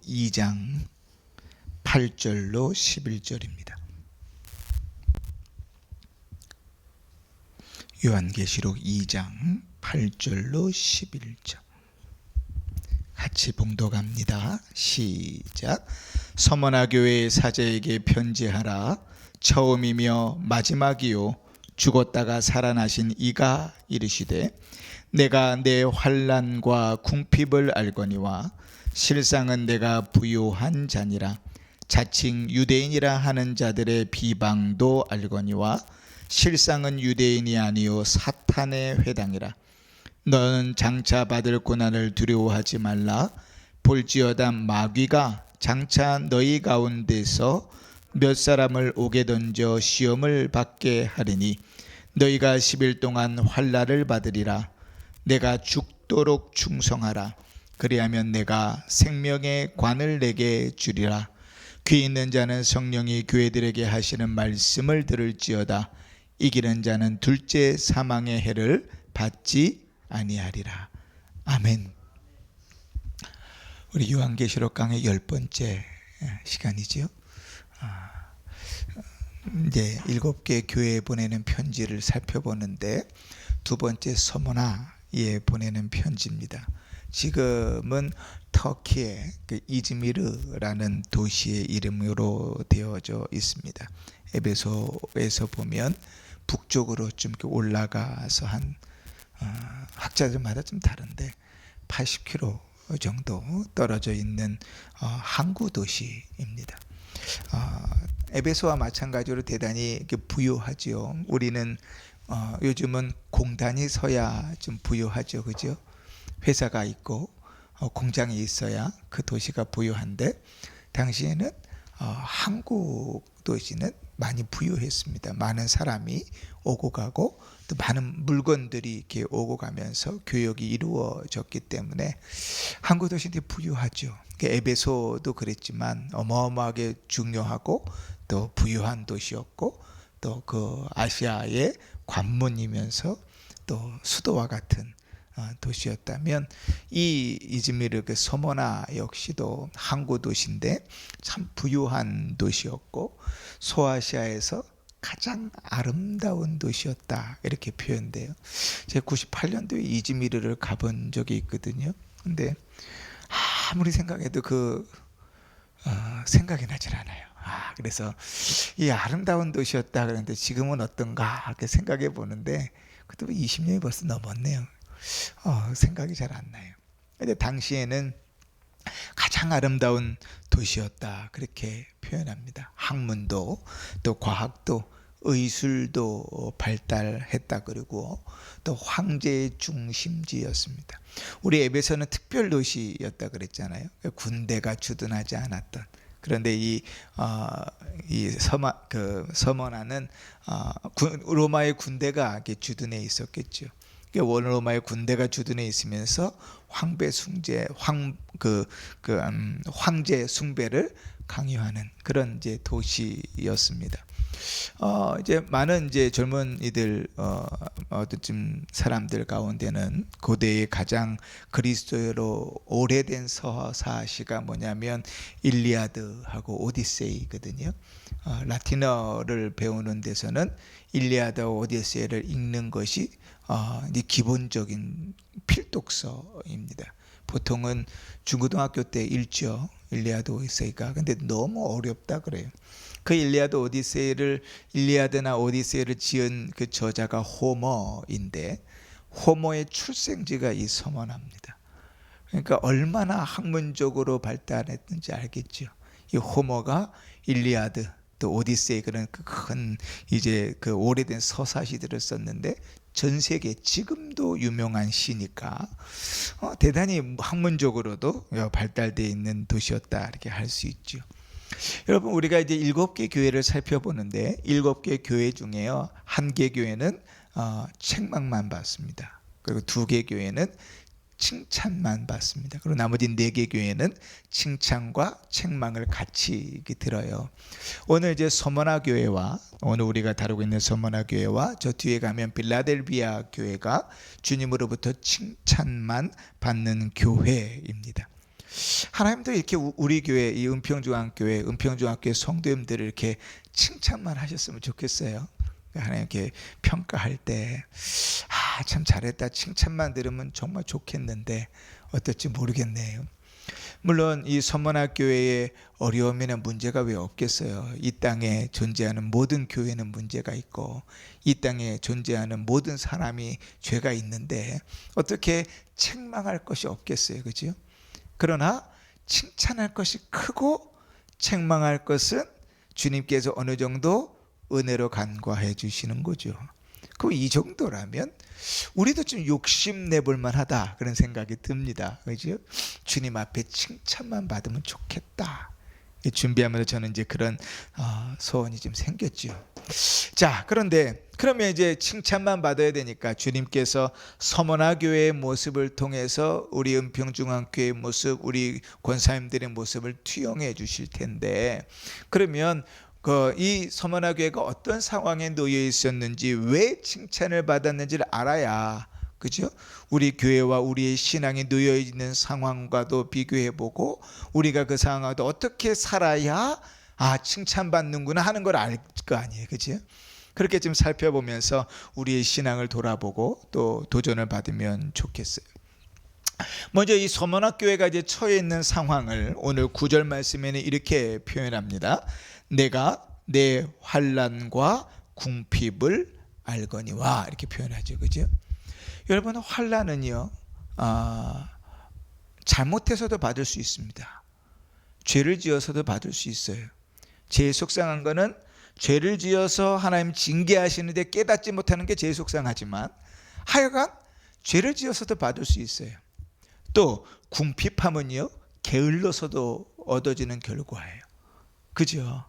2장 8절로 11절입니다. 요한계시록 2장 8절로 11절 같이 봉독합니다. 시작. 서머나 교회의 사제에게 편지하라. 처음이며 마지막이요 죽었다가 살아나신 이가 이르시되 내가 내 환난과 궁핍을 알거니와 실상은 내가 부요한 자니라. 자칭 유대인이라 하는 자들의 비방도 알거니와 실상은 유대인이 아니요 사탄의 회당이라. 너는 장차 받을 고난을 두려워하지 말라. 볼지어다 마귀가 장차 너희 가운데서 몇 사람을 옥에 던져 시험을 받게 하리니 너희가 10일 동안 환난을 받으리라. 내가 죽도록 충성하라. 그리하면 내가 생명의 관을 내게 주리라. 귀 있는 자는 성령이 교회들에게 하시는 말씀을 들을지어다. 이기는 자는 둘째 사망의 해를 받지 아니하리라. 아멘. 우리 요한계시록 강의 10번째 시간이지요. 이제 7개 교회에 보내는 편지를 살펴보는데 두 번째 서머나에 보내는 편지입니다. 지금은 터키의 이즈미르라는 도시의 이름으로 되어져 있습니다. 에베소에서 보면 북쪽으로 좀 올라가서 한 학자들마다 좀 다른데 80km 정도 떨어져 있는 항구 도시입니다. 에베소와 마찬가지로 대단히 부유하지요. 우리는 요즘은 공단이 서야 좀 부유하죠, 그죠? 회사가 있고 공장이 있어야 그 도시가 부유한데 당시에는 한국 도시는 많이 부유했습니다. 많은 사람이 오고 가고 또 많은 물건들이 이렇게 오고 가면서 교역이 이루어졌기 때문에 한국 도시들이 부유하죠. 에베소도 그랬지만 어마어마하게 중요하고 또 부유한 도시였고 또 그 아시아의 관문이면서 또 수도와 같은 도시였다면 이 이즈미르 그 서머나 역시도 항구 도시인데 참 부유한 도시였고 소아시아에서 가장 아름다운 도시였다 이렇게 표현돼요. 제가 98년도에 이즈미르를 가본 적이 있거든요. 근데 아무리 생각해도 생각이 나질 않아요. 그래서 이 아름다운 도시였다 그런데 지금은 어떤가 이렇게 생각해 보는데 그때 20년이 벌써 넘었네요. 생각이 잘 안 나요. 근데 당시에는 가장 아름다운 도시였다 그렇게 표현합니다. 학문도 또 과학도 의술도 발달했다 그러고 또 황제의 중심지였습니다. 우리 에베소는 특별 도시였다 그랬잖아요. 군대가 주둔하지 않았던. 그런데 이 서머나는 로마의 군대가 주둔해 있었겠죠. 원로마의 군대가 주둔해 있으면서 황제 숭배를 강요하는 그런 이제 도시였습니다. 이제 많은 이제 젊은이들 어떤 사람들 가운데는 고대의 가장 그리스도로 오래된 서사시가 뭐냐면 일리아드하고 오디세이거든요. 라틴어를 배우는 데서는 일리아드와 오디세이를 읽는 것이 이제 기본적인 필독서입니다. 보통은 중고등학교 때 읽죠. 일리아드 오디세이가. 근데 너무 어렵다 그래요. 그 일리아드나 오디세이를 지은 그 저자가 호머인데 호머의 출생지가 이 서머나입니다. 그러니까 얼마나 학문적으로 발달했는지 알겠죠. 이 호머가 일리아드 또 오디세이 그런 큰 이제 그 오래된 서사시들을 썼는데 전 세계 지금도 유명한 시니까 대단히 학문적으로도 발달되어 있는 도시였다 이렇게 할 수 있죠. 여러분 우리가 이제 7개 교회를 살펴보는데 7개 교회 중에요 1개 교회는 책망만 받습니다. 그리고 2개 교회는 칭찬만 받습니다. 그리고 나머지 4개 교회는 칭찬과 책망을 같이 들어요. 오늘 이제 서머나 교회와 오늘 우리가 다루고 있는 서머나 교회와 저 뒤에 가면 빌라델비아 교회가 주님으로부터 칭찬만 받는 교회입니다. 하나님도 이렇게 우리 교회, 이 은평중앙교회 성도님들을 이렇게 칭찬만 하셨으면 좋겠어요. 하나님 이렇게 평가할 때 참 잘했다 칭찬만 들으면 정말 좋겠는데 어떨지 모르겠네요. 물론 이 서문학교회의 어려움이나 문제가 왜 없겠어요. 이 땅에 존재하는 모든 교회는 문제가 있고 이 땅에 존재하는 모든 사람이 죄가 있는데 어떻게 책망할 것이 없겠어요, 그죠? 그러나 칭찬할 것이 크고 책망할 것은 주님께서 어느 정도 은혜로 간과해 주시는 거죠. 그 이 정도라면 우리도 좀 욕심내볼 만하다 그런 생각이 듭니다. 그죠? 주님 앞에 칭찬만 받으면 좋겠다. 준비하면서 저는 이제 그런 소원이 좀 생겼죠. 자, 그러면 이제 칭찬만 받아야 되니까 주님께서 서문화교회의 모습을 통해서 우리 은평중앙교회의 모습, 우리 권사님들의 모습을 투영해 주실 텐데, 그러면 이 서문화교회가 어떤 상황에 놓여 있었는지, 왜 칭찬을 받았는지를 알아야, 그죠? 우리 교회와 우리의 신앙이 놓여 있는 상황과도 비교해보고 우리가 그 상황과도 어떻게 살아야 칭찬받는구나 하는 걸 알 거 아니에요, 그죠? 그렇게 좀 살펴보면서 우리의 신앙을 돌아보고 또 도전을 받으면 좋겠어요. 먼저 이 서문화교회가 이제 처해 있는 상황을 오늘 9절 말씀에는 이렇게 표현합니다. 내가 내 환난과 궁핍을 알거니와, 이렇게 표현하죠, 그죠? 여러분, 환난은요 잘못해서도 받을 수 있습니다. 죄를 지어서도 받을 수 있어요. 제일 속상한 거는 죄를 지어서 하나님 징계하시는데 깨닫지 못하는 게 제일 속상하지만 하여간 죄를 지어서도 받을 수 있어요. 또 궁핍함은요 게을러서도 얻어지는 결과예요. 그죠?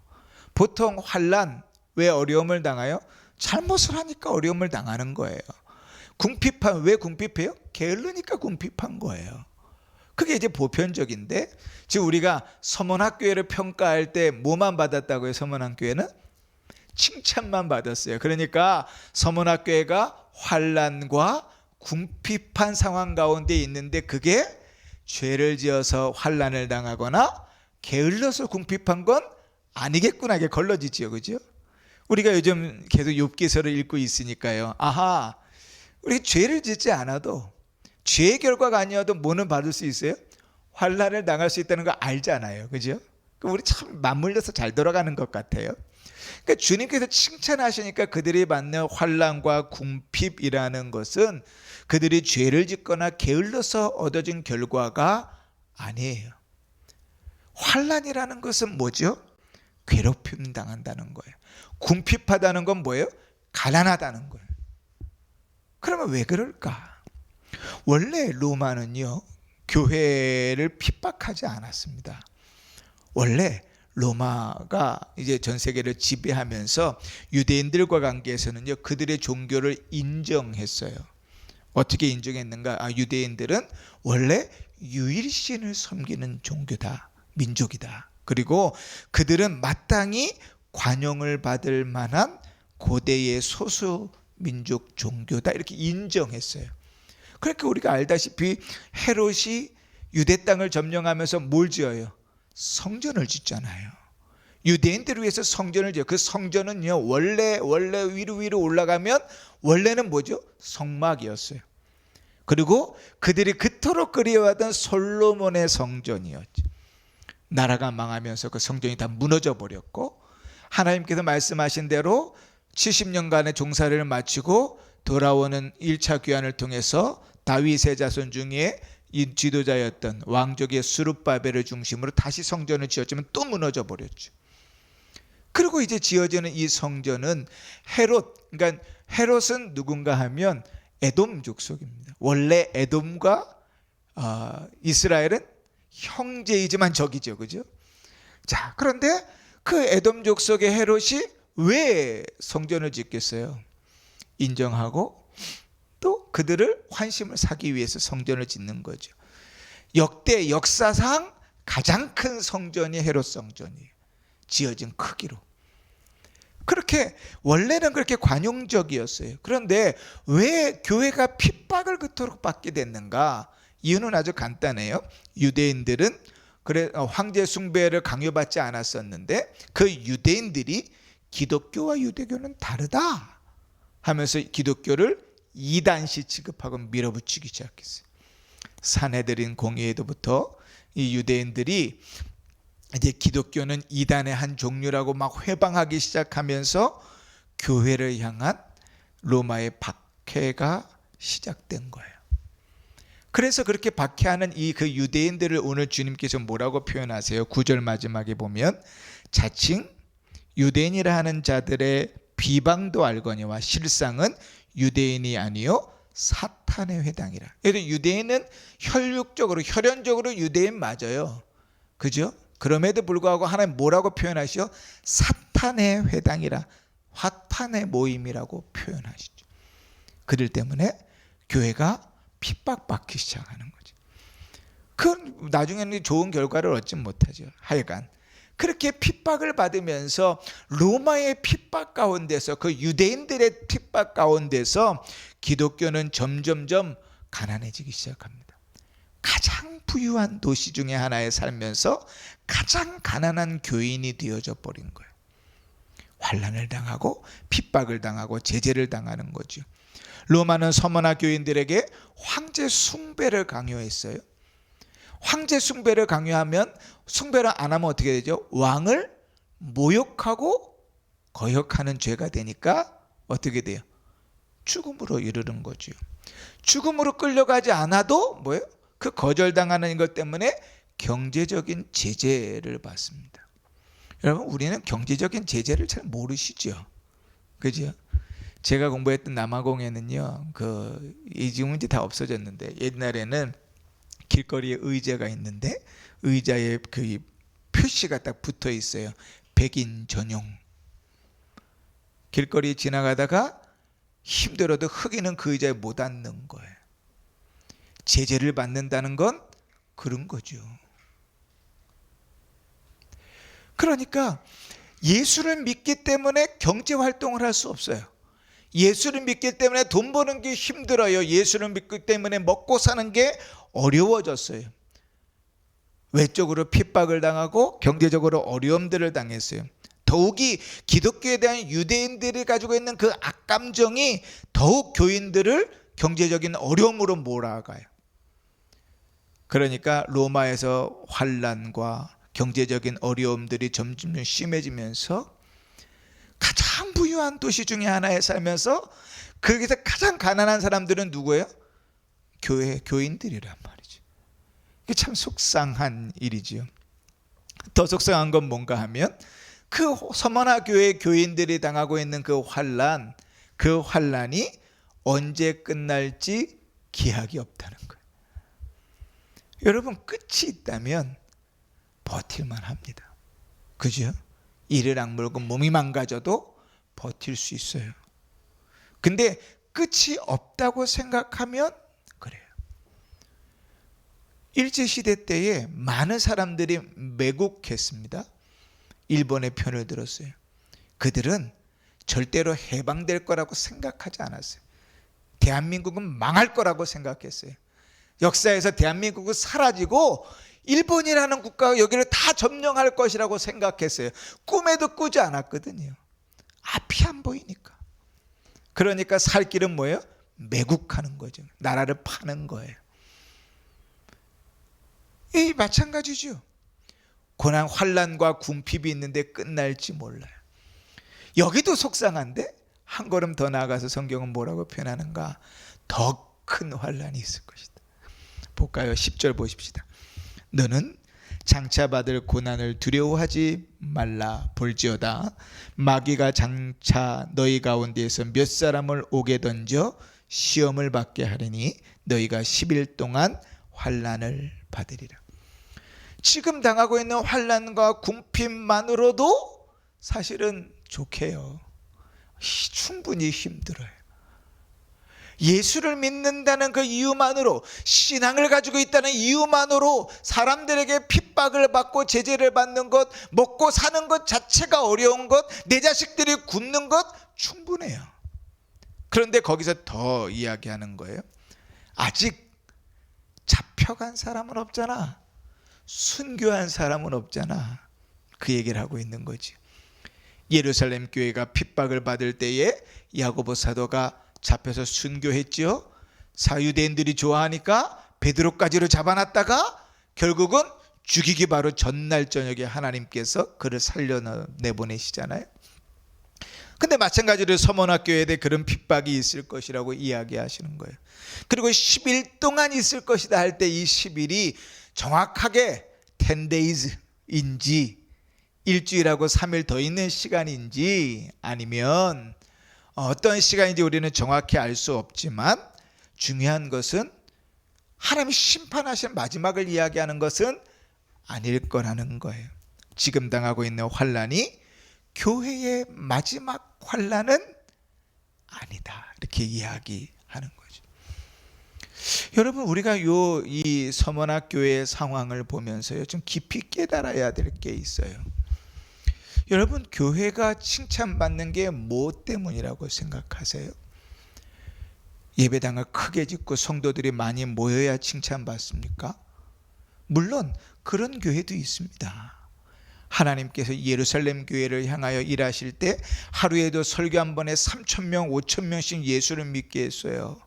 보통 환난, 왜 어려움을 당해요? 잘못을 하니까 어려움을 당하는 거예요. 궁핍함, 왜 궁핍해요? 게을르니까 궁핍한 거예요. 그게 이제 보편적인데, 지금 우리가 서문학교회를 평가할 때 뭐만 받았다고요? 서문학교회는 칭찬만 받았어요. 그러니까 서문학교회가 환난과 궁핍한 상황 가운데 있는데 그게 죄를 지어서 환난을 당하거나 게을러서 궁핍한 건 아니겠구나, 이게 걸러지지요, 그죠? 우리가 요즘 계속 욥기서를 읽고 있으니까요. 우리 죄를 짓지 않아도, 죄의 결과가 아니어도 뭐는 받을 수 있어요? 환난을 당할 수 있다는 거 알잖아요, 그죠? 우리 참 맞물려서 잘 돌아가는 것 같아요. 그러니까 주님께서 칭찬하시니까 그들이 받는 환난과 궁핍이라는 것은 그들이 죄를 짓거나 게을러서 얻어진 결과가 아니에요. 환난이라는 것은 뭐죠? 괴롭힘 당한다는 거예요. 궁핍하다는 건 뭐예요? 가난하다는 거예요. 그러면 왜 그럴까? 원래 로마는요 교회를 핍박하지 않았습니다. 원래 로마가 이제 전 세계를 지배하면서 유대인들과 관계에서는요 그들의 종교를 인정했어요. 어떻게 인정했는가? 유대인들은 원래 유일신을 섬기는 종교다, 민족이다. 그리고 그들은 마땅히 관용을 받을 만한 고대의 소수 민족 종교다, 이렇게 인정했어요. 그러니까 우리가 알다시피 헤롯이 유대 땅을 점령하면서 뭘 지어요? 성전을 짓잖아요. 유대인들을 위해서 성전을 지어요. 그 성전은요 원래 위로 올라가면 원래는 뭐죠? 성막이었어요. 그리고 그들이 그토록 그리워하던 솔로몬의 성전이었죠. 나라가 망하면서 그 성전이 다 무너져 버렸고, 하나님께서 말씀하신 대로 70년간의 종살이를 마치고 돌아오는 1차 귀환을 통해서 다윗의 자손 중에 이 지도자였던 왕족의 스룹바벨을 중심으로 다시 성전을 지었지만 또 무너져 버렸죠. 그리고 이제 지어지는 이 성전은 그러니까 헤롯은 누군가 하면 에돔 족속입니다. 원래 에돔과 이스라엘은 형제이지만 적이죠, 그죠? 자, 그런데 그 에돔 족속의 헤롯이 왜 성전을 짓겠어요? 인정하고 또 그들을 환심을 사기 위해서 성전을 짓는 거죠. 역사상 가장 큰 성전이 헤롯 성전이에요. 지어진 크기로. 그렇게 원래는 그렇게 관용적이었어요. 그런데 왜 교회가 핍박을 그토록 받게 됐는가? 이유는 아주 간단해요. 유대인들은 황제 숭배를 강요받지 않았었는데 그 유대인들이 기독교와 유대교는 다르다 하면서 기독교를 이단시 취급하고 밀어붙이기 시작했어요. 산헤드린 공의회로부터 이 유대인들이 이제 기독교는 이단의 한 종류라고 막 회방하기 시작하면서 교회를 향한 로마의 박해가 시작된 거예요. 그래서 그렇게 박해하는 그 유대인들을 오늘 주님께서 뭐라고 표현하세요? 9절 마지막에 보면 자칭 유대인이라 하는 자들의 비방도 알거니와 실상은 유대인이 아니요 사탄의 회당이라. 그래서 유대인은 혈연적으로 유대인 맞아요. 그죠? 그럼에도 불구하고 하나님 뭐라고 표현하시죠? 사탄의 회당이라, 사탄의 모임이라고 표현하시죠. 그들 때문에 교회가 핍박받기 시작하는 거죠. 그건 나중에는 좋은 결과를 얻지 못하죠. 하여간 그렇게 핍박을 받으면서 로마의 핍박 가운데서, 그 유대인들의 핍박 가운데서 기독교는 점점점 가난해지기 시작합니다. 가장 부유한 도시 중에 하나에 살면서 가장 가난한 교인이 되어져 버린 거예요. 환난을 당하고 핍박을 당하고 제재를 당하는 거죠. 로마는 서머나 교인들에게 황제 숭배를 강요했어요. 황제 숭배를 강요하면, 숭배를 안 하면 어떻게 되죠? 왕을 모욕하고 거역하는 죄가 되니까 어떻게 돼요? 죽음으로 이르는 거죠. 죽음으로 끌려가지 않아도 뭐예요? 그 거절당하는 것 때문에 경제적인 제재를 받습니다. 여러분, 우리는 경제적인 제재를 잘 모르시죠? 그죠? 제가 공부했던 남아공에는요, 지금은 이제 다 없어졌는데, 옛날에는 길거리에 의자가 있는데 의자에 그 표시가 딱 붙어 있어요. 백인 전용. 길거리 지나가다가 힘들어도 흑인은 그 의자에 못 앉는 거예요. 제재를 받는다는 건 그런 거죠. 그러니까 예수를 믿기 때문에 경제 활동을 할 수 없어요. 예수를 믿기 때문에 돈 버는 게 힘들어요. 예수를 믿기 때문에 먹고 사는 게 어려워졌어요. 외적으로 핍박을 당하고 경제적으로 어려움들을 당했어요. 더욱이 기독교에 대한 유대인들이 가지고 있는 그 악감정이 더욱 교인들을 경제적인 어려움으로 몰아가요. 그러니까 로마에서 환난과 경제적인 어려움들이 점점 심해지면서 가장 부유한 도시 중에 하나에 살면서 거기서 가장 가난한 사람들은 누구예요? 교인들이란 말이죠. 이게 참 속상한 일이지요. 더 속상한 건 뭔가 하면 그 서머나 교회 교인들이 당하고 있는 그 환난이 언제 끝날지 기약이 없다는 거예요. 여러분, 끝이 있다면 버틸만 합니다. 그죠? 이를 악물고 몸이 망가져도 버틸 수 있어요. 근데 끝이 없다고 생각하면 그래요. 일제시대 때에 많은 사람들이 매국했습니다. 일본의 편을 들었어요. 그들은 절대로 해방될 거라고 생각하지 않았어요. 대한민국은 망할 거라고 생각했어요. 역사에서 대한민국은 사라지고 일본이라는 국가가 여기를 다 점령할 것이라고 생각했어요. 꿈에도 꾸지 않았거든요. 앞이 안 보이니까. 그러니까 살 길은 뭐예요? 매국하는 거죠. 나라를 파는 거예요. 이 마찬가지죠. 고난, 환난과 궁핍이 있는데 끝날지 몰라요. 여기도 속상한데 한 걸음 더 나아가서 성경은 뭐라고 표현하는가? 더 큰 환난이 있을 것이다. 볼까요? 10절 보십시다. 너는 장차 받을 고난을 두려워하지 말라. 볼지어다 마귀가 장차 너희 가운데에서 몇 사람을 옥에 던져 시험을 받게 하리니 너희가 10일 동안 환난을 받으리라. 지금 당하고 있는 환난과 궁핍만으로도 사실은 좋게요. 충분히 힘들어요. 예수를 믿는다는 그 이유만으로, 신앙을 가지고 있다는 이유만으로 사람들에게 핍박을 받고 제재를 받는 것, 먹고 사는 것 자체가 어려운 것, 내 자식들이 굶는 것 충분해요. 그런데 거기서 더 이야기하는 거예요. 아직 잡혀간 사람은 없잖아. 순교한 사람은 없잖아. 그 얘기를 하고 있는 거지. 예루살렘 교회가 핍박을 받을 때에 야고보 사도가 잡혀서 순교했지요. 사유대인들이 좋아하니까 베드로까지로 잡아놨다가 결국은 죽이기 바로 전날 저녁에 하나님께서 그를 살려내보내시잖아요. 근데 마찬가지로 서머나 교회에 대해 그런 핍박이 있을 것이라고 이야기하시는 거예요. 그리고 10일 동안 있을 것이다 할 때 이 10일이 정확하게 10days인지 일주일하고 3일 더 있는 시간인지 아니면 어떤 시간인지 우리는 정확히 알 수 없지만 중요한 것은 하나님이 심판하신 마지막을 이야기하는 것은 아닐 거라는 거예요. 지금 당하고 있는 환난이 교회의 마지막 환난은 아니다, 이렇게 이야기하는 거죠. 여러분, 우리가 이 서머나 교회의 상황을 보면서요, 좀 깊이 깨달아야 될 게 있어요. 여러분, 교회가 칭찬받는 게 뭐 때문이라고 생각하세요? 예배당을 크게 짓고 성도들이 많이 모여야 칭찬받습니까? 물론 그런 교회도 있습니다. 하나님께서 예루살렘 교회를 향하여 일하실 때 하루에도 설교 한 번에 3,000명, 5,000명씩 예수를 믿게 했어요.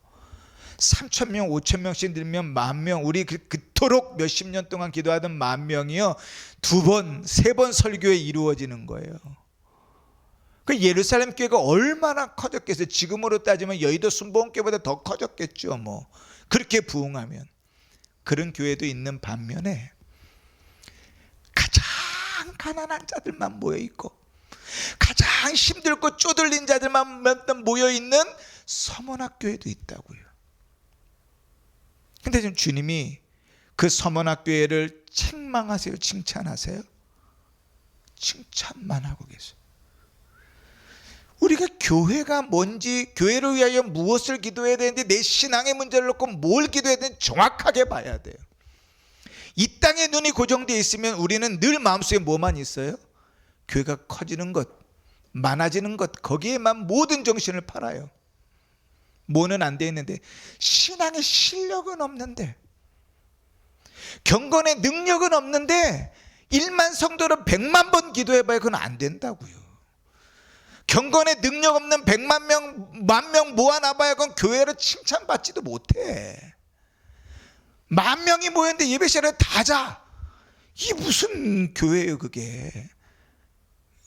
3,000명, 5,000명씩 들면 10,000명, 우리 그토록 몇십 년 동안 기도하던 10,000명이요 2번, 3번 설교에 이루어지는 거예요. 그 예루살렘 교회가 얼마나 커졌겠어요. 지금으로 따지면 여의도 순복음교회보다 더 커졌겠죠. 뭐 그렇게 부흥하면. 그런 교회도 있는 반면에 가장 가난한 자들만 모여있고 가장 힘들고 쪼들린 자들만 모여있는 서머나 교회도 있다고요. 근데 지금 주님이 그 서머나 교회를 책망하세요, 칭찬하세요? 칭찬만 하고 계세요. 우리가 교회가 뭔지, 교회를 위하여 무엇을 기도해야 되는지, 내 신앙의 문제를 놓고 뭘 기도해야 되는지 정확하게 봐야 돼요. 이 땅에 눈이 고정되어 있으면 우리는 늘 마음속에 뭐만 있어요? 교회가 커지는 것, 많아지는 것, 거기에만 모든 정신을 팔아요. 뭐는 안 돼 있는데, 신앙의 실력은 없는데, 경건의 능력은 없는데 1만 성도를 100만 번 기도해봐야 그건 안 된다고요. 경건의 능력 없는 100만 명, 10,000명 모아놔봐야 그건 교회로 칭찬받지도 못해. 10,000명이 모였는데 예배 시간에 다 자. 이게 무슨 교회예요 그게.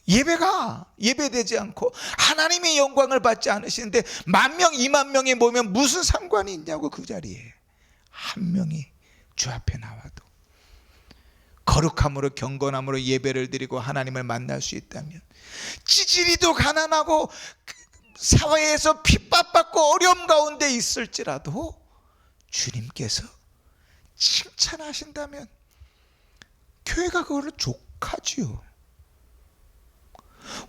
예배되지 않고 하나님의 영광을 받지 않으시는데 10,000명, 20,000명이 모이면 무슨 상관이 있냐고. 그 자리에 한 명이 주 앞에 나와도 거룩함으로 경건함으로 예배를 드리고 하나님을 만날 수 있다면, 찌질이도 가난하고 사회에서 핍박받고 어려움 가운데 있을지라도 주님께서 칭찬하신다면 교회가 그거를 족하지요.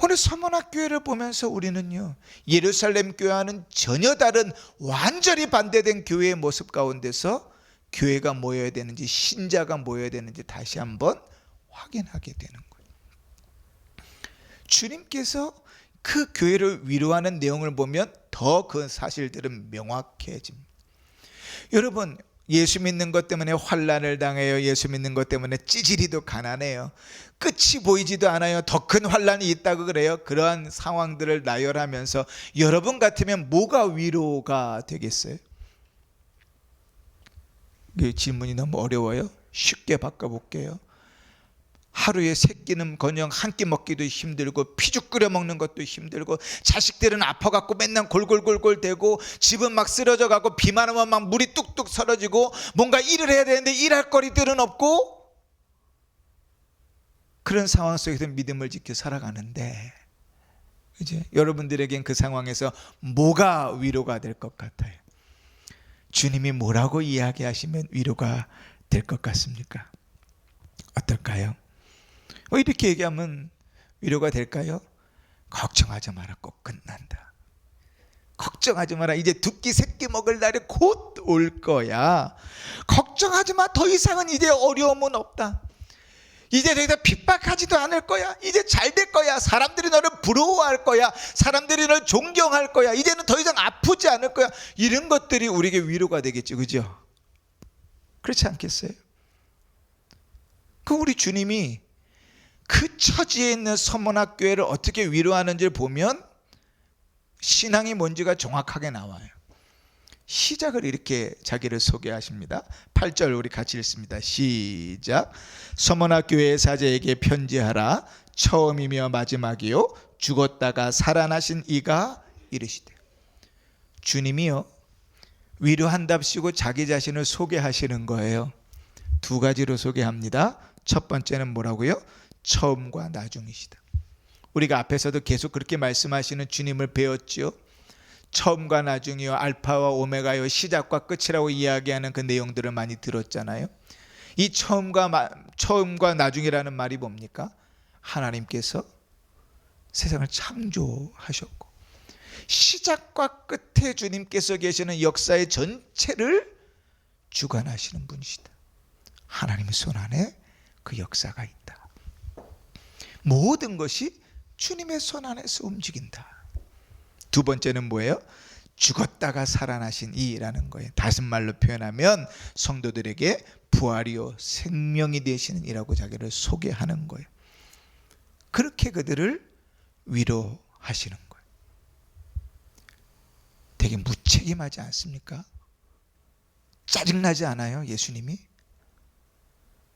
오늘 서머나 교회를 보면서 우리는요, 예루살렘 교회와는 전혀 다른 완전히 반대된 교회의 모습 가운데서 교회가 모여야 되는지, 신자가 모여야 되는지 다시 한번 확인하게 되는 거예요. 주님께서 그 교회를 위로하는 내용을 보면 더 그 사실들은 명확해집니다. 여러분, 예수 믿는 것 때문에 환난을 당해요. 예수 믿는 것 때문에 찌질이도 가난해요. 끝이 보이지도 않아요. 더 큰 환난이 있다고 그래요. 그러한 상황들을 나열하면서 여러분 같으면 뭐가 위로가 되겠어요? 이 질문이 너무 어려워요. 쉽게 바꿔볼게요. 하루에 3끼는커녕 한 끼 먹기도 힘들고 피죽 끓여 먹는 것도 힘들고 자식들은 아파갖고 맨날 골골골골 대고 집은 막 쓰러져 가고 비만 오면 막 물이 뚝뚝 설어지고 뭔가 일을 해야 되는데 일할 거리들은 없고, 그런 상황 속에서 믿음을 지켜 살아가는데 이제 여러분들에겐 그 상황에서 뭐가 위로가 될 것 같아요? 주님이 뭐라고 이야기하시면 위로가 될 것 같습니까? 어떨까요? 이렇게 얘기하면 위로가 될까요? 걱정하지 마라, 꼭 끝난다. 걱정하지 마라, 이제 2끼 3끼 먹을 날이 곧 올 거야. 걱정하지 마, 더 이상은 이제 어려움은 없다. 이제 더 이상 핍박하지도 않을 거야. 이제 잘 될 거야. 사람들이 너를 부러워할 거야. 사람들이 너를 존경할 거야. 이제는 더 이상 아프지 않을 거야. 이런 것들이 우리에게 위로가 되겠죠, 그죠? 그렇지 않겠어요? 그 우리 주님이 그 처지에 있는 서문학 교회를 어떻게 위로하는지를 보면 신앙이 뭔지가 정확하게 나와요. 시작을 이렇게 자기를 소개하십니다. 8절 우리 같이 읽습니다. 시작. 서문학 교회 사제에게 편지하라. 처음이며 마지막이요 죽었다가 살아나신 이가 이르시되. 주님이요 위로한답시고 자기 자신을 소개하시는 거예요. 두 가지로 소개합니다. 첫 번째는 뭐라고요? 처음과 나중이시다. 우리가 앞에서도 계속 그렇게 말씀하시는 주님을 배웠죠. 처음과 나중이요 알파와 오메가요 시작과 끝이라고 이야기하는 그 내용들을 많이 들었잖아요. 이 처음과 나중이라는 말이 뭡니까? 하나님께서 세상을 창조하셨고 시작과 끝에 주님께서 계시는 역사의 전체를 주관하시는 분이시다. 하나님의 손 안에 그 역사가 있다. 모든 것이 주님의 손 안에서 움직인다. 두 번째는 뭐예요? 죽었다가 살아나신 이라는 거예요. 다른 말로 표현하면 성도들에게 부활이요 생명이 되시는 이라고 자기를 소개하는 거예요. 그렇게 그들을 위로하시는 거예요. 되게 무책임하지 않습니까? 짜증나지 않아요? 예수님이?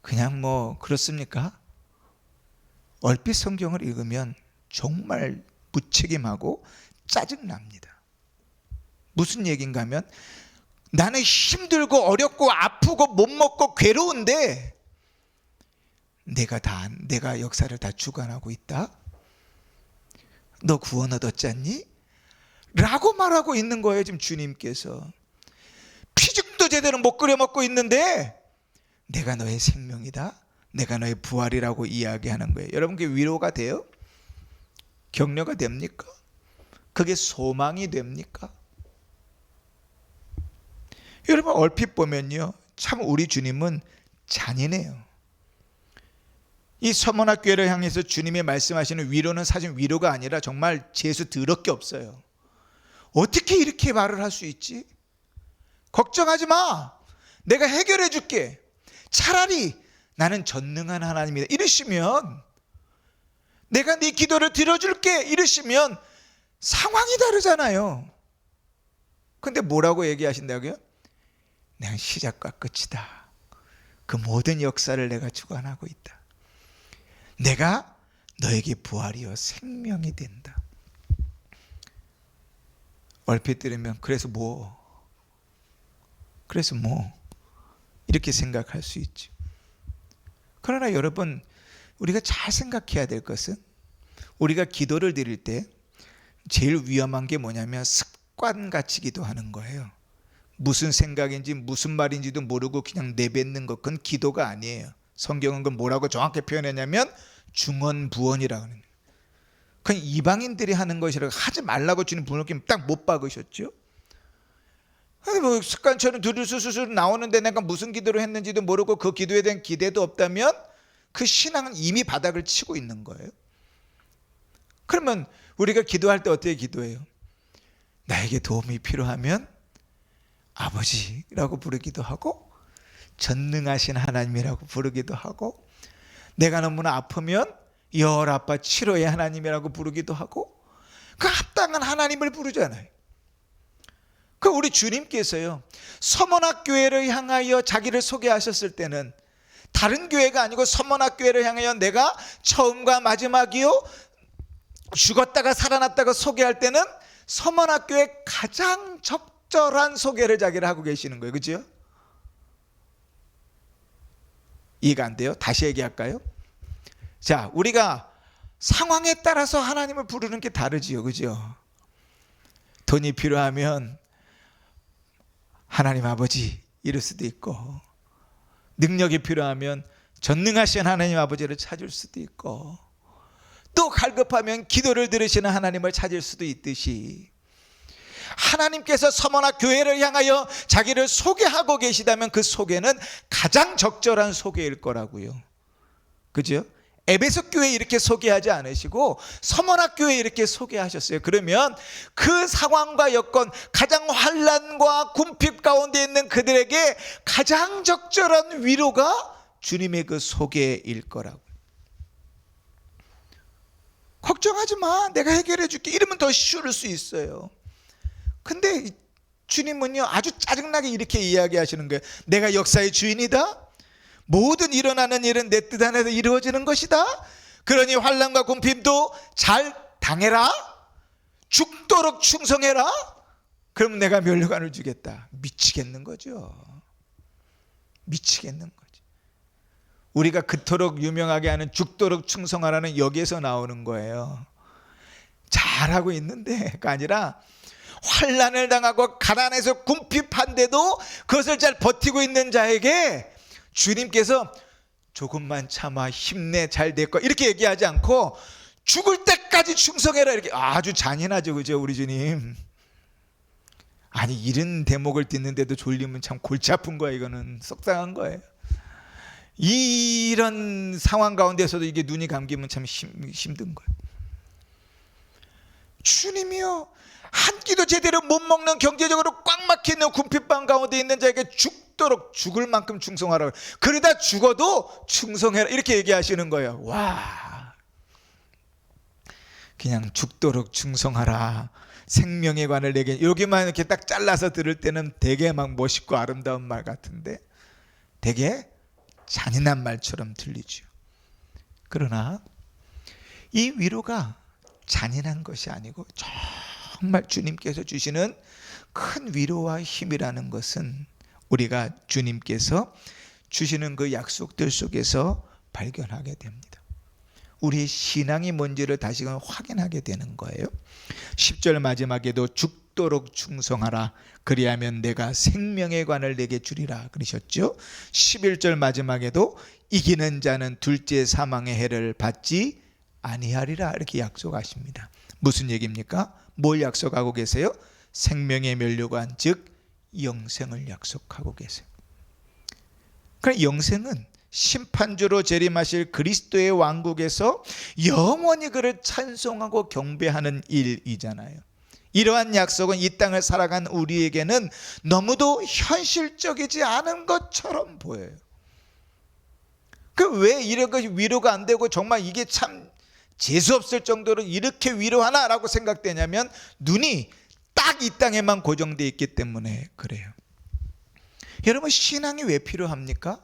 그냥 뭐 그렇습니까? 얼핏 성경을 읽으면 정말 무책임하고 짜증납니다. 무슨 얘기인가 하면 나는 힘들고 어렵고 아프고 못 먹고 괴로운데 내가 역사를 다 주관하고 있다? 너 구원 얻었지 않니? 라고 말하고 있는 거예요. 지금 주님께서 피죽도 제대로 못 끓여 먹고 있는데 내가 너의 생명이다, 내가 너의 부활이라고 이야기하는 거예요. 여러분 그게 위로가 돼요? 격려가 됩니까? 그게 소망이 됩니까? 여러분 얼핏 보면요 참 우리 주님은 잔인해요. 이 서문학 교회를 향해서 주님이 말씀하시는 위로는 사실 위로가 아니라 정말 재수 더럽게 없어요. 어떻게 이렇게 말을 할 수 있지? 걱정하지 마, 내가 해결해 줄게, 차라리 나는 전능한 하나님이다 이러시면, 내가 네 기도를 들어줄게 이러시면 상황이 다르잖아요. 근데 뭐라고 얘기하신다고요? 내가 시작과 끝이다, 그 모든 역사를 내가 주관하고 있다, 내가 너에게 부활이요 생명이 된다. 얼핏 들으면 그래서 뭐 이렇게 생각할 수 있죠. 그러나 여러분 우리가 잘 생각해야 될 것은 우리가 기도를 드릴 때 제일 위험한 게 뭐냐면 습관같이 기도하는 거예요. 무슨 생각인지 무슨 말인지도 모르고 그냥 내뱉는 것, 그건 기도가 아니에요. 성경은 그걸 뭐라고 정확히 표현했냐면 중언부언이라고 하는, 그냥 이방인들이 하는 것이라고 하지 말라고 주는 분을 딱 못 박으셨죠. 뭐 습관처럼 두루수수수 나오는데 내가 무슨 기도를 했는지도 모르고 그 기도에 대한 기대도 없다면 그 신앙은 이미 바닥을 치고 있는 거예요. 그러면 우리가 기도할 때 어떻게 기도해요? 나에게 도움이 필요하면 아버지라고 부르기도 하고 전능하신 하나님이라고 부르기도 하고, 내가 너무나 아프면 열아빠 치료의 하나님이라고 부르기도 하고, 그 합당한 하나님을 부르잖아요. 그 우리 주님께서요 서문학 교회를 향하여 자기를 소개하셨을 때는 다른 교회가 아니고 서문학 교회를 향하여 내가 처음과 마지막이요 죽었다가 살아났다가 소개할 때는 서문학 교회의 가장 적절한 소개를 자기를 하고 계시는 거예요. 그죠? 이해가 안 돼요? 다시 얘기할까요? 자, 우리가 상황에 따라서 하나님을 부르는 게 다르지요. 그죠? 돈이 필요하면 하나님 아버지 이럴 수도 있고, 능력이 필요하면 전능하신 하나님 아버지를 찾을 수도 있고, 또 갈급하면 기도를 들으시는 하나님을 찾을 수도 있듯이 하나님께서 서문학 교회를 향하여 자기를 소개하고 계시다면 그 소개는 가장 적절한 소개일 거라고요. 그죠? 에베소 교회 이렇게 소개하지 않으시고 서머나 교회 이렇게 소개하셨어요. 그러면 그 상황과 여건, 가장 환난과 궁핍 가운데 있는 그들에게 가장 적절한 위로가 주님의 그 소개일 거라고. 걱정하지 마, 내가 해결해 줄게, 이러면 더 쉬울 수 있어요. 근데 주님은요 아주 짜증나게 이렇게 이야기하시는 거예요. 내가 역사의 주인이다, 모든 일어나는 일은 내 뜻 안에서 이루어지는 것이다. 그러니 환난과 궁핍도 잘 당해라, 죽도록 충성해라. 그럼 내가 면류관을 주겠다. 미치겠는 거죠. 미치겠는 거죠. 우리가 그토록 유명하게 하는 죽도록 충성하라는 여기에서 나오는 거예요. 잘하고 있는데가 아니라 환난을 당하고 가난해서 궁핍한데도 그것을 잘 버티고 있는 자에게 주님께서 조금만 참아, 힘내, 잘 될 거야, 이렇게 얘기하지 않고 죽을 때까지 충성해라, 이렇게. 아주 잔인하죠, 그죠, 우리 주님. 아니, 이런 대목을 듣는데도 졸리면 참 골치 아픈 거야. 이거는 속상한 거예요. 이런 상황 가운데서도 이게 눈이 감기면 참 힘든 거예요. 주님이요, 한 끼도 제대로 못 먹는, 경제적으로 꽉 막히는 궁핍방 가운데 있는 자에게 죽도록 죽을 만큼 충성하라, 그러다 죽어도 충성해라, 이렇게 얘기하시는 거예요. 와, 그냥 죽도록 충성하라, 생명에 관을 내게, 여기만 이렇게 딱 잘라서 들을 때는 되게 막 멋있고 아름다운 말 같은데 되게 잔인한 말처럼 들리죠. 그러나 이 위로가 잔인한 것이 아니고 정말 주님께서 주시는 큰 위로와 힘이라는 것은 우리가 주님께서 주시는 그 약속들 속에서 발견하게 됩니다. 우리의 신앙이 뭔지를 다시금 확인하게 되는 거예요. 10절 마지막에도 죽도록 충성하라, 그리하면 내가 생명의 관을 내게 주리라 그러셨죠. 11절 마지막에도 이기는 자는 둘째 사망의 해를 받지 아니하리라, 이렇게 약속하십니다. 무슨 얘기입니까? 뭘 약속하고 계세요? 생명의 면류관, 즉 영생을 약속하고 계세요. 그러니까 영생은 심판주로 재림하실 그리스도의 왕국에서 영원히 그를 찬송하고 경배하는 일이잖아요. 이러한 약속은 이 땅을 살아간 우리에게는 너무도 현실적이지 않은 것처럼 보여요. 그 왜 이런 것이 위로가 안 되고 정말 이게 참 재수없을 정도로 이렇게 위로하나라고 생각되냐면 눈이 딱 이 땅에만 고정되어 있기 때문에 그래요. 여러분, 신앙이 왜 필요합니까?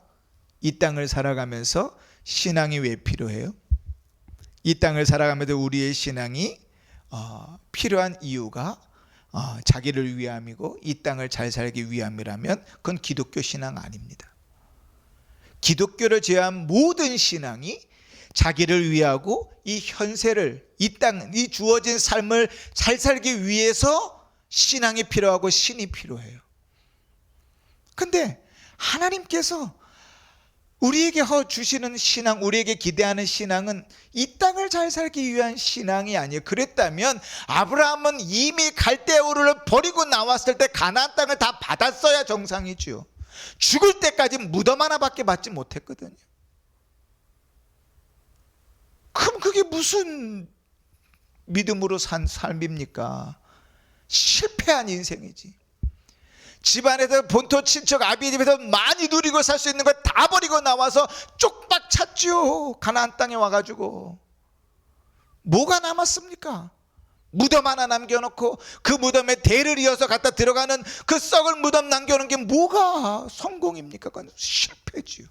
이 땅을 살아가면서 신앙이 왜 필요해요? 이 땅을 살아가면서 우리의 신앙이 필요한 이유가 자기를 위함이고 이 땅을 잘 살기 위함이라면 그건 기독교 신앙 아닙니다. 기독교를 제외한 모든 신앙이 자기를 위하고 이 현세를, 이 땅, 이 주어진 삶을 잘 살기 위해서 신앙이 필요하고 신이 필요해요. 근데 하나님께서 우리에게 주시는 신앙, 우리에게 기대하는 신앙은 이 땅을 잘 살기 위한 신앙이 아니에요. 그랬다면 아브라함은 이미 갈대우르를 버리고 나왔을 때 가나안 땅을 다 받았어야 정상이죠. 죽을 때까지 무덤 하나밖에 받지 못했거든요. 그럼 그게 무슨 믿음으로 산 삶입니까? 실패한 인생이지. 집안에서 본토 친척 아비 집에서 많이 누리고 살 수 있는 걸 다 버리고 나와서 쪽박 찼죠. 가나안 땅에 와가지고 뭐가 남았습니까? 무덤 하나 남겨놓고 그 무덤에 대를 이어서 갖다 들어가는 그 썩을 무덤 남겨놓은 게 뭐가 성공입니까? 그건 실패지요.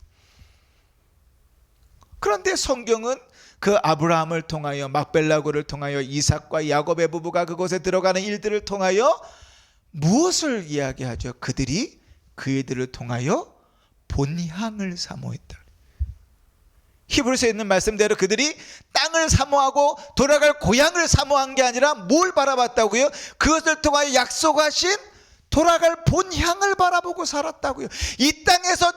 그런데 성경은 그 아브라함을 통하여, 막벨라고를 통하여, 이삭과 야곱의 부부가 그곳에 들어가는 일들을 통하여 무엇을 이야기하죠? 그들이 그 일들을 통하여 본향을 사모했다. 히브리서에 있는 말씀대로 그들이 땅을 사모하고 돌아갈 고향을 사모한 게 아니라 뭘 바라봤다고요? 그것을 통하여 약속하신 돌아갈 본향을 바라보고 살았다고요. 이 땅에서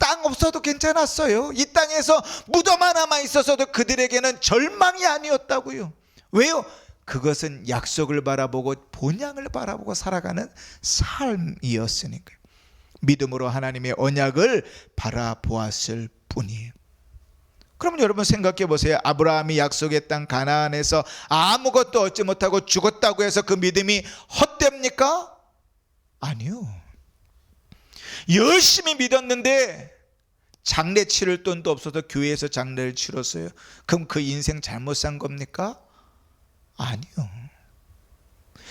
땅 없어도 괜찮았어요. 이 땅에서 무덤 하나만 있었어도 그들에게는 절망이 아니었다고요. 왜요? 그것은 약속을 바라보고 본향을 바라보고 살아가는 삶이었으니까요. 믿음으로 하나님의 언약을 바라보았을 뿐이에요. 그러면 여러분 생각해 보세요. 아브라함이 약속의 땅 가나안에서 아무것도 얻지 못하고 죽었다고 해서 그 믿음이 헛됩니까? 아니요. 열심히 믿었는데 장례 치를 돈도 없어서 교회에서 장례를 치렀어요. 그럼 그 인생 잘못 산 겁니까? 아니요.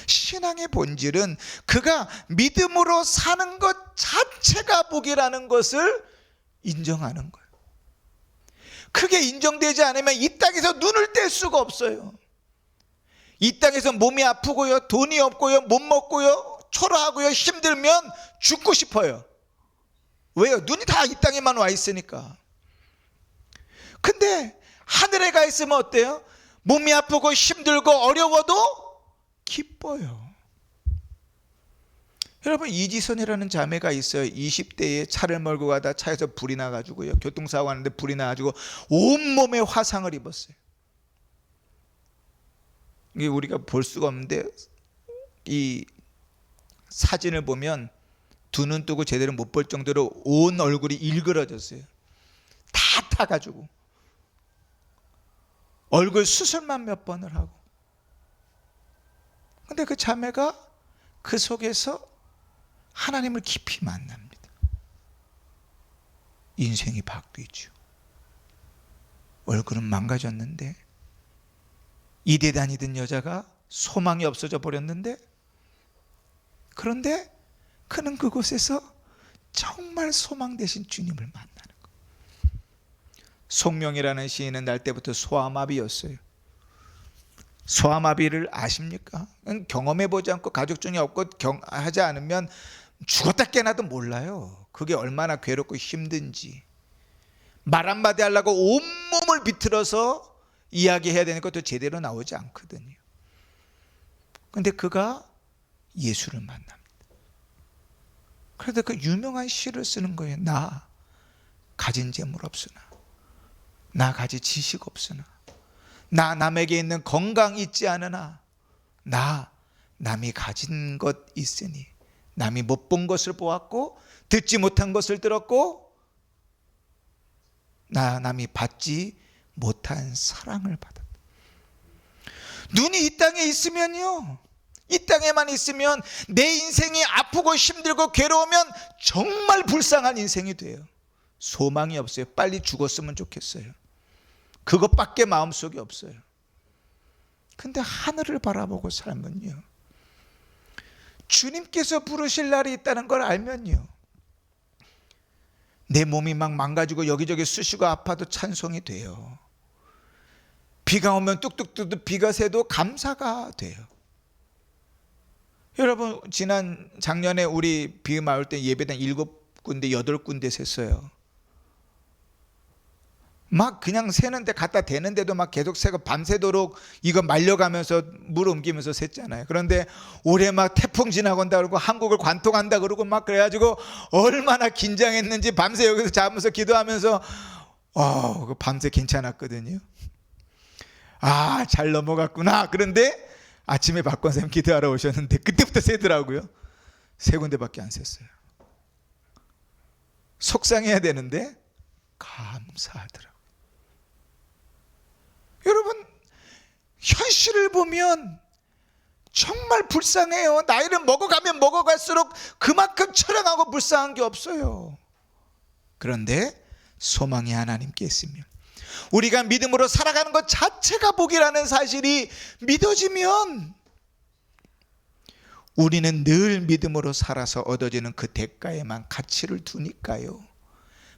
신앙의 본질은 그가 믿음으로 사는 것 자체가 복이라는 것을 인정하는 거예요. 그게 인정되지 않으면 이 땅에서 눈을 뗄 수가 없어요. 이 땅에서 몸이 아프고요, 돈이 없고요, 못 먹고요, 초라하고요, 힘들면 죽고 싶어요. 왜요? 눈이 다 이 땅에만 와 있으니까. 근데 하늘에 가 있으면 어때요? 몸이 아프고 힘들고 어려워도 기뻐요. 여러분, 이지선이라는 자매가 있어요. 20대에 차를 몰고 가다 차에서 불이 나가지고요, 교통사고 하는데 불이 나가지고 온몸에 화상을 입었어요. 이게 우리가 볼 수가 없는데 이 사진을 보면 두 눈 뜨고 제대로 못 볼 정도로 온 얼굴이 일그러졌어요. 다 타가지고 얼굴 수술만 몇 번을 하고. 근데 그 자매가 그 속에서 하나님을 깊이 만납니다. 인생이 바뀌죠. 얼굴은 망가졌는데, 이대 다니던 여자가 소망이 없어져 버렸는데, 그런데 그는 그곳에서 정말 소망 되신 주님을 만나는 거예요. 송명이라는 시인은 날 때부터 소아마비였어요. 소아마비를 아십니까? 경험해보지 않고 가족 중에 없고 하지 않으면 죽었다 깨나도 몰라요. 그게 얼마나 괴롭고 힘든지. 말 한마디 하려고 온몸을 비틀어서 이야기해야 되는 것도 제대로 나오지 않거든요. 그런데 그가 예수를 만납니다. 그래서 그 유명한 시를 쓰는 거예요. 나 가진 재물 없으나, 나 가진 지식 없으나, 나 남에게 있는 건강 있지 않으나, 나 남이 가진 것 있으니, 남이 못 본 것을 보았고 듣지 못한 것을 들었고, 나 남이 받지 못한 사랑을 받았다. 눈이 이 땅에 있으면요, 이 땅에만 있으면 내 인생이 아프고 힘들고 괴로우면 정말 불쌍한 인생이 돼요. 소망이 없어요. 빨리 죽었으면 좋겠어요. 그것밖에 마음속에 없어요. 근데 하늘을 바라보고 살면요, 주님께서 부르실 날이 있다는 걸 알면요, 내 몸이 막 망가지고 여기저기 쑤시고 아파도 찬송이 돼요. 비가 오면 뚝뚝뚝 비가 새도 감사가 돼요. 여러분, 지난 작년에 우리 비마을 때 예배당 7군데 8군데 샜어요. 막 그냥 새는데 갖다 대는데도 막 계속 새고 밤새도록 이거 말려가면서 물 옮기면서 샜잖아요. 그런데 올해 막 태풍 지나고 온다 그러고 한국을 관통한다 그러고 막 그래가지고 얼마나 긴장했는지 밤새 여기서 자면서 기도하면서 그 밤새 괜찮았거든요. 아, 잘 넘어갔구나. 그런데 아침에 박권 선생님 기도하러 오셨는데 그때부터 새더라고요. 3군데밖에 안 샜어요. 속상해야 되는데 감사하더라고요. 여러분, 현실을 보면 정말 불쌍해요. 나이를 먹어가면 먹어갈수록 그만큼 처량하고 불쌍한 게 없어요. 그런데 소망이 하나님께 있으면, 우리가 믿음으로 살아가는 것 자체가 복이라는 사실이 믿어지면, 우리는 늘 믿음으로 살아서 얻어지는 그 대가에만 가치를 두니까요.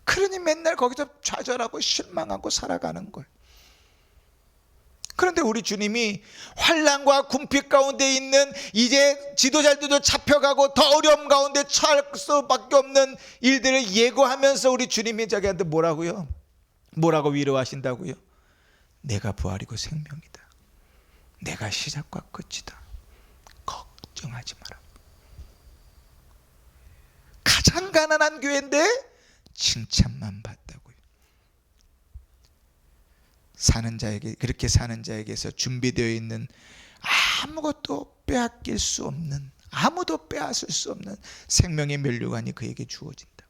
그러니 맨날 거기서 좌절하고 실망하고 살아가는 거예요. 그런데 우리 주님이 환난과 궁핍 가운데 있는 이제 지도자들도 잡혀가고 더 어려움 가운데 처할 수밖에 없는 일들을 예고하면서 우리 주님이 자기한테 뭐라고요? 뭐라고 위로하신다고요? 내가 부활이고 생명이다. 내가 시작과 끝이다. 걱정하지 마라. 가장 가난한 교회인데 칭찬만 받다고요. 사는 자에게, 그렇게 사는 자에게서 준비되어 있는 아무것도 빼앗길 수 없는, 아무도 빼앗을 수 없는 생명의 면류관이 그에게 주어진다.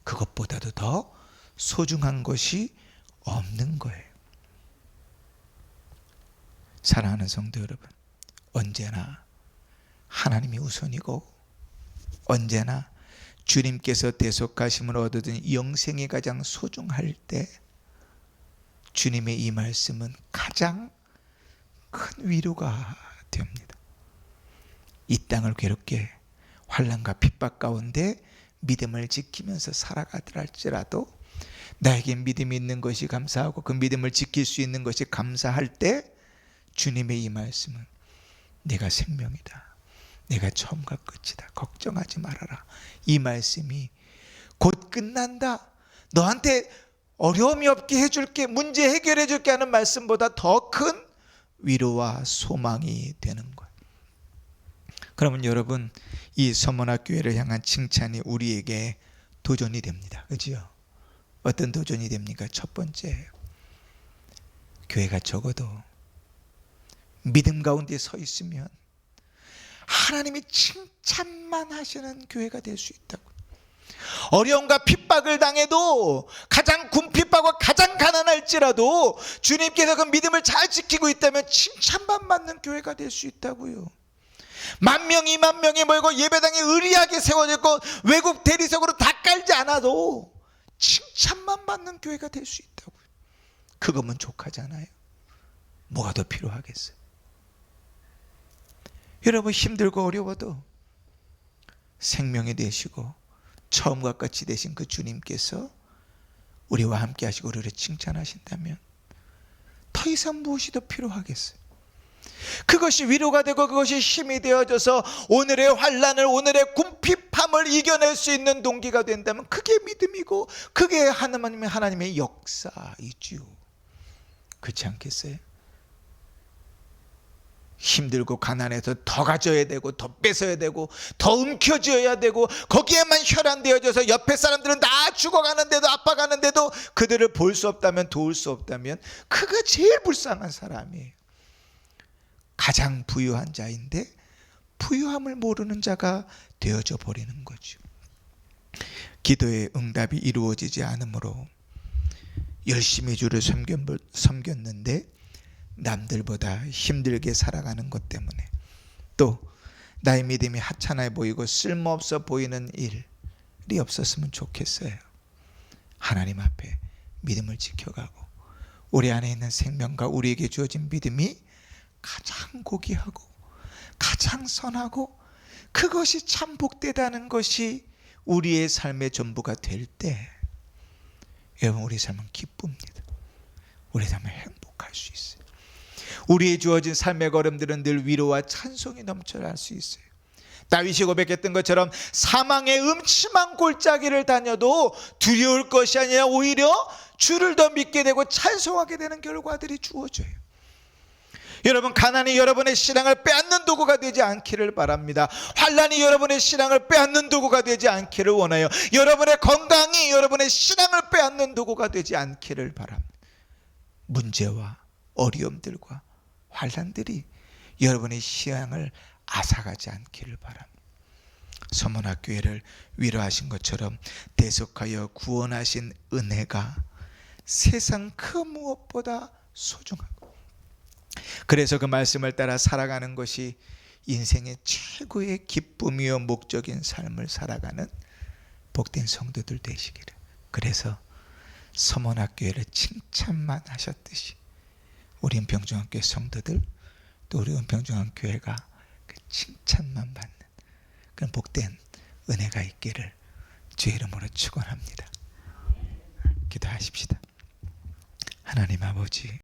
그것보다도 더 소중한 것이 없는 거예요. 사랑하는 성도 여러분, 언제나 하나님이 우선이고 언제나 주님께서 대속하심을 얻어든 영생이 가장 소중할 때 주님의 이 말씀은 가장 큰 위로가 됩니다. 이 땅을 괴롭게 환난과 핍박 가운데 믿음을 지키면서 살아가더라 할지라도 나에게 믿음이 있는 것이 감사하고 그 믿음을 지킬 수 있는 것이 감사할 때 주님의 이 말씀은 내가 생명이다, 내가 처음과 끝이다, 걱정하지 말아라, 이 말씀이 곧 끝난다, 너한테 어려움이 없게 해줄게, 문제 해결해 줄게 하는 말씀보다 더 큰 위로와 소망이 되는 거예요. 그러면 여러분, 이 서문학교회를 향한 칭찬이 우리에게 도전이 됩니다. 그렇죠? 어떤 도전이 됩니까? 첫 번째, 교회가 적어도 믿음 가운데 서 있으면 하나님이 칭찬만 하시는 교회가 될 수 있다고. 어려움과 핍박을 당해도 가장 궁핍하고 가장 가난할지라도 주님께서 그 믿음을 잘 지키고 있다면 칭찬만 받는 교회가 될 수 있다고요. 10,000명, 20,000명이 모이고 예배당이 의리하게 세워져 있고 외국 대리석으로 다 깔지 않아도 칭찬만 받는 교회가 될 수 있다고요. 그거면 족하잖아요. 뭐가 더 필요하겠어요? 여러분, 힘들고 어려워도 생명이 되시고 처음과 끝이 되신 그 주님께서 우리와 함께 하시고 우리를 칭찬하신다면 더 이상 무엇이 더 필요하겠어요? 그것이 위로가 되고 그것이 힘이 되어져서 오늘의 환난을, 오늘의 궁핍함을 이겨낼 수 있는 동기가 된다면 그게 믿음이고 그게 하나님의 역사이지요. 그렇지 않겠어요? 힘들고 가난해서 더 가져야 되고 더 뺏어야 되고 더 움켜쥐어야 되고 거기에만 혈안되어져서 옆에 사람들은 다 죽어가는데도 아파가는데도 그들을 볼 수 없다면, 도울 수 없다면 그가 제일 불쌍한 사람이에요. 가장 부유한 자인데 부유함을 모르는 자가 되어져 버리는 거죠. 기도의 응답이 이루어지지 않으므로 열심히 주를 섬겼는데 남들보다 힘들게 살아가는 것 때문에, 또 나의 믿음이 하찮아 보이고 쓸모없어 보이는 일이 없었으면 좋겠어요. 하나님 앞에 믿음을 지켜가고 우리 안에 있는 생명과 우리에게 주어진 믿음이 가장 고귀하고 가장 선하고 그것이 참 복되다는 것이 우리의 삶의 전부가 될 때 여러분, 우리 삶은 기쁩니다. 우리 삶은 행복할 수 있어요. 우리의 주어진 삶의 걸음들은 늘 위로와 찬송이 넘쳐날 수 있어요. 다윗이 고백했던 것처럼 사망의 음침한 골짜기를 다녀도 두려울 것이 아니라 오히려 주를 더 믿게 되고 찬송하게 되는 결과들이 주어져요. 여러분, 가난이 여러분의 신앙을 빼앗는 도구가 되지 않기를 바랍니다. 환난이 여러분의 신앙을 빼앗는 도구가 되지 않기를 원해요. 여러분의 건강이 여러분의 신앙을 빼앗는 도구가 되지 않기를 바랍니다. 문제와 어려움들과 환난들이 여러분의 신앙을 앗아가지 않기를 바랍니다. 서문학교회를 위로하신 것처럼 대속하여 구원하신 은혜가 세상 그 무엇보다 소중하고, 그래서 그 말씀을 따라 살아가는 것이 인생의 최고의 기쁨이요 목적인 삶을 살아가는 복된 성도들 되시기를. 그래서 서문학교회를 칭찬만 하셨듯이 우리 은평중앙교회 성도들, 또 우리 은평중앙교회가 그 칭찬만 받는 그런 복된 은혜가 있기를 주의 이름으로 축원합니다. 기도하십시다. 하나님 아버지,